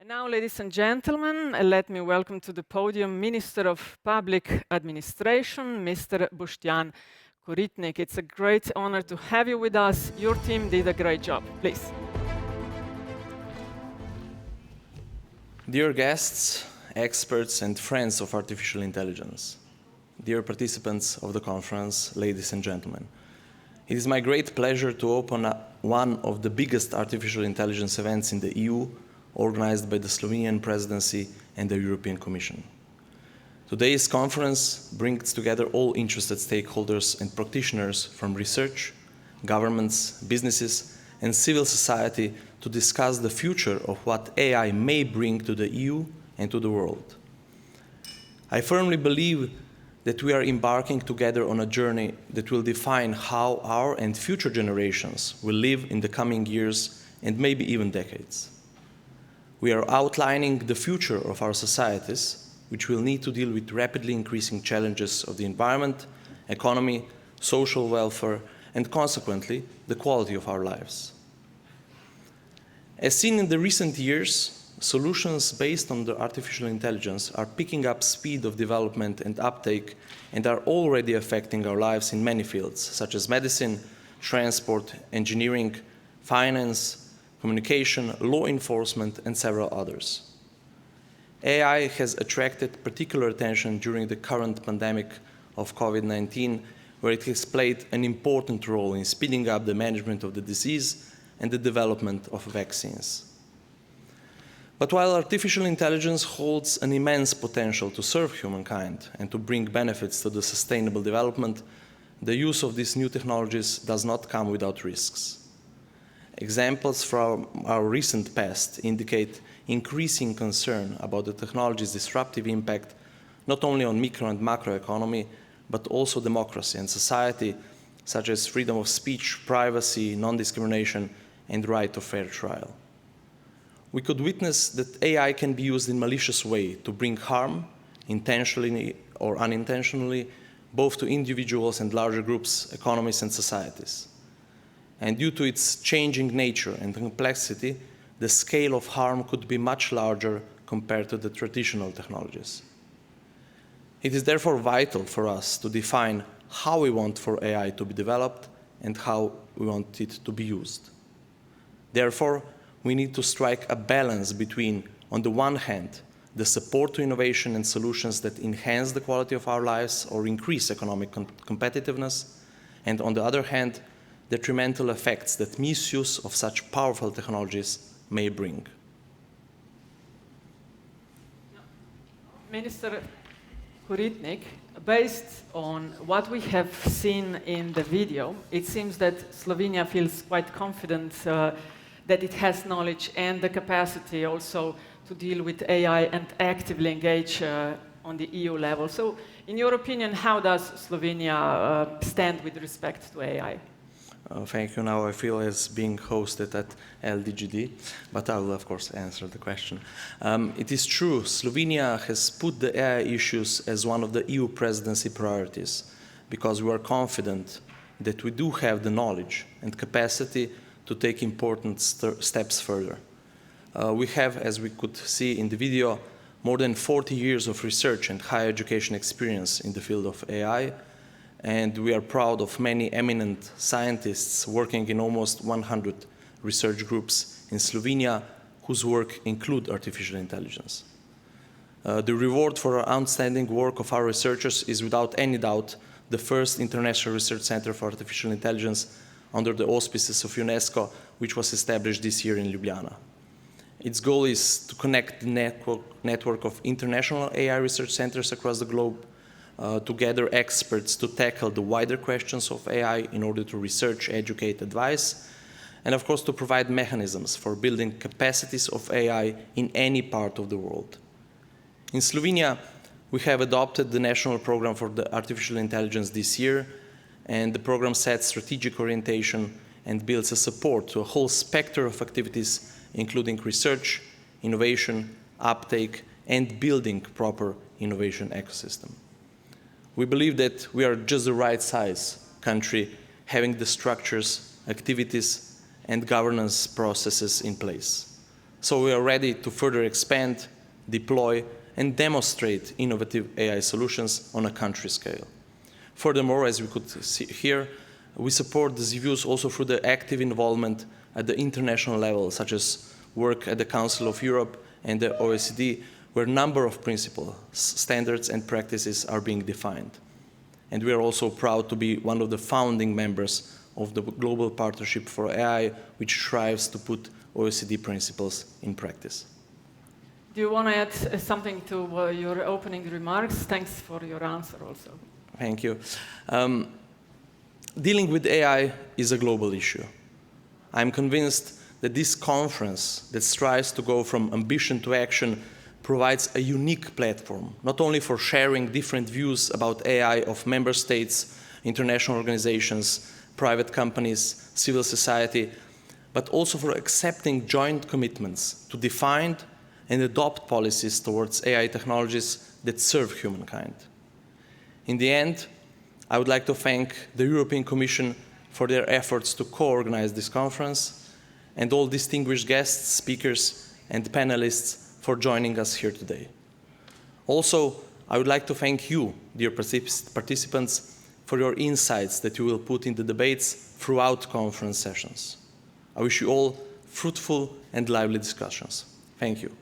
Now, ladies and gentlemen, let me welcome to the podium Minister of Public Administration, Mr. Boštjan Koritnik. It's a great honor to have you with us. Your team did a great job. Please. Dear guests, experts, and friends of artificial intelligence, dear participants of the conference, ladies and gentlemen, it is my great pleasure to open one of the biggest artificial intelligence events in the EU, organized by the Slovenian Presidency and the European Commission. Today's conference brings together all interested stakeholders and practitioners from research, governments, businesses, and civil society to discuss the future of what AI may bring to the EU and to the world. I firmly believe that we are embarking together on a journey that will define how our and future generations will live in the coming years and maybe even decades. We are outlining the future of our societies, which will need to deal with rapidly increasing challenges of the environment, economy, social welfare, and consequently, the quality of our lives. As seen in the recent years, solutions based on the artificial intelligence are picking up speed of development and uptake and are already affecting our lives in many fields, such as medicine, transport, engineering, finance, communication, law enforcement, and several others. AI has attracted particular attention during the current pandemic of COVID-19, where it has played an important role in speeding up the management of the disease and the development of vaccines. But while artificial intelligence holds an immense potential to serve humankind and to bring benefits to the sustainable development, the use of these new technologies does not come without risks. Examples from our recent past indicate increasing concern about the technology's disruptive impact not only on micro and macro economy, but also democracy and society, such as freedom of speech, privacy, non-discrimination, and right of fair trial. We could witness that AI can be used in malicious way to bring harm, intentionally or unintentionally, both to individuals and larger groups, economies, and societies. And due to its changing nature and complexity, the scale of harm could be much larger compared to the traditional technologies. It is therefore vital for us to define how we want for AI to be developed and how we want it to be used. Therefore, we need to strike a balance between, on the one hand, the support to innovation and solutions that enhance the quality of our lives or increase economic competitiveness, and on the other hand, detrimental effects that misuse of such powerful technologies may bring. Minister Koritnik, based on what we have seen in the video, it seems that Slovenia feels quite confident that it has knowledge and the capacity also to deal with AI and actively engage on the EU level. So, in your opinion, how does Slovenia stand with respect to AI? Thank you. Now I feel as being hosted at LDGD, but I will of course answer the question. It is true, Slovenia has put the AI issues as one of the EU presidency priorities because we are confident that we do have the knowledge and capacity to take important steps further. We have, as we could see in the video, more than 40 years of research and higher education experience in the field of AI, and we are proud of many eminent scientists working in almost 100 research groups in Slovenia whose work include artificial intelligence. The reward for our outstanding work of our researchers is without any doubt the first International Research Center for Artificial Intelligence under the auspices of UNESCO, which was established this year in Ljubljana. Its goal is to connect the network of international AI research centers across the globe, to gather experts to tackle the wider questions of AI in order to research, educate, advise, and of course to provide mechanisms for building capacities of AI in any part of the world. In Slovenia, we have adopted the National Program for the Artificial Intelligence this year, and the program sets strategic orientation and builds a support to a whole spectrum of activities, including research, innovation, uptake, and building proper innovation ecosystem. We believe that we are just the right size country, having the structures, activities, and governance processes in place. So we are ready to further expand, deploy, and demonstrate innovative AI solutions on a country scale. Furthermore, as we could see here, we support these views also through the active involvement at the international level, such as work at the Council of Europe and the OECD, where a number of principles, standards, and practices are being defined. And we are also proud to be one of the founding members of the Global Partnership for AI, which strives to put OECD principles in practice. Do you want to add something to your opening remarks? Thanks for your answer also. Thank you. Dealing with AI is a global issue. I'm convinced that this conference that strives to go from ambition to action provides a unique platform, not only for sharing different views about AI of member states, international organizations, private companies, civil society, but also for accepting joint commitments to define and adopt policies towards AI technologies that serve humankind. In the end, I would like to thank the European Commission for their efforts to co-organize this conference, and all distinguished guests, speakers, and panelists for joining us here today. Also, I would like to thank you, dear participants, for your insights that you will put in the debates throughout conference sessions. I wish you all fruitful and lively discussions. Thank you.